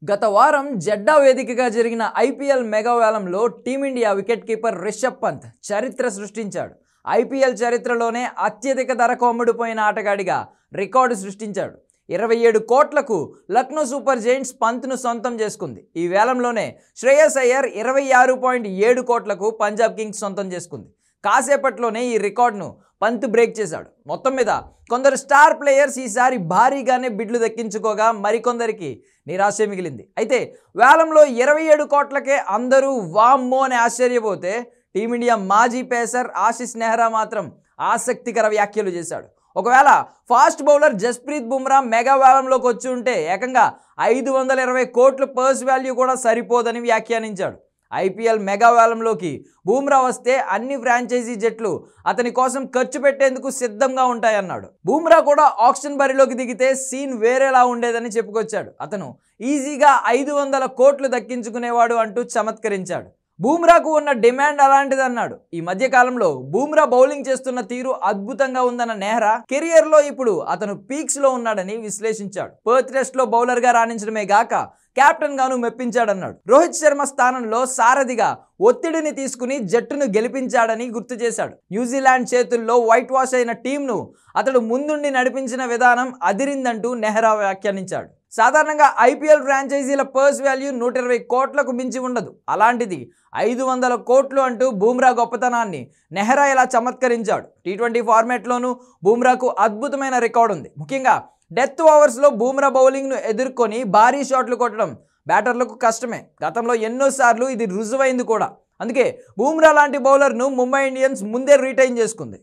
గత వారం జెడ్డా వేదికగా జరిగిన ఐపీఎల్ మెగా వేలంలో team India wicket keeper Rishabh Pant చరిత్ర సృష్టించాడు. ఐపీఎల్ చరిత్రలోనే అత్యధిక ధరకు అమ్ముడుపోయిన ఆటగాడిగా రికార్డు సృష్టించాడు. 27 కోట్లకు లక్నో సూపర్ జైంట్స్ పంత్ను సొంతం చేసుకుంది. ఈ వేలంలోనే శ్రేయస్ అయ్యర్ 26.7 కోట్లకు పంజాబ్ కింగ్స్ సొంతం చేసుకుంది. కాసేపట్లోనే ఈ రికార్డును పంత్ బ్రేక్ చేశాడు. మొత్తం మీద కొందరు స్టార్ ప్లేయర్స్ ఈసారి భారీగానే బిడ్లు దక్కించుకోగా మరికొందరికి నిరాశ మిగిలింది. అయితే వేలంలో 27 కోట్లకే అందరూ వామ్మో అని ఆశ్చర్యపోతే టీమిండియా మాజీ పేసర్ ఆశిష్ నెహ్రా మాత్రం ఆసక్తికర వ్యాఖ్యలు చేశాడు. ఒకవేళ fast bowler Jasprit Bumrah mega వేలంలోకి వచ్చి ఉంటే ఏకంగా 520 కోట్ల పర్స్ వాల్యూ కూడా సరిపోదని వ్యాఖ్యానించాడు. ఐపీఎల్ మెగా వేలంలోకి బుమ్రా వస్తే అన్ని ఫ్రాంచైజీ జట్లు అతని కోసం ఖర్చు పెట్టేందుకు సిద్ధంగా ఉంటాయన్నాడు. బుమ్రా కూడా ఆక్షన్ బరిలోకి దిగితే సీన్ వేరేలా ఉండేదని చెప్పుకొచ్చాడు. అతను ఈజీగా 500 కోట్లు దక్కించుకునేవాడు అంటూ చమత్కరించాడు. బుమ్రాకు ఉన్న డిమాండ్ అలాంటిదన్నాడు. ఈ మధ్య కాలంలో బుమ్రా బౌలింగ్ చేస్తున్న తీరు అద్భుతంగా ఉందన్న నెహ్రా కెరియర్లో ఇప్పుడు అతను పీక్స్ లో ఉన్నాడని విశ్లేషించాడు. పర్త్ టెస్ట్ లో బౌలర్ గా రాణించడమే గాక కెప్టెన్ గాను మెప్పించాడన్నాడు. రోహిత్ శర్మ స్థానంలో సారథిగా ఒత్తిడిని తీసుకుని జట్టును గెలిపించాడని గుర్తు చేశాడు. న్యూజిలాండ్ చేతుల్లో వైట్ వాష్ అయిన టీంను అతడు ముందుండి నడిపించిన విధానం అదిరిందంటూ నెహ్రా వ్యాఖ్యానించాడు. సాధారణంగా ఐపీఎల్ ఫ్రాంచైజీల పర్స్ వాల్యూ 120 కోట్లకు మించి ఉండదు. అలాంటిది 500 కోట్లు అంటూ బుమ్రా గొప్పతనాన్ని నెహ్రా ఇలా చమత్కరించాడు. టీ20 ఫార్మాట్లోనూ బుమ్రాకు అద్భుతమైన రికార్డు ఉంది. ముఖ్యంగా డెత్ ఓవర్స్లో బుమ్రా బౌలింగ్ను ఎదుర్కొని భారీ షాట్లు కొట్టడం బ్యాటర్లకు కష్టమే. గతంలో ఎన్నోసార్లు ఇది రుజువైంది కూడా. అందుకే బుమ్రా లాంటి బౌలర్ను ముంబై ఇండియన్స్ ముందే రిటైన్ చేసుకుంది.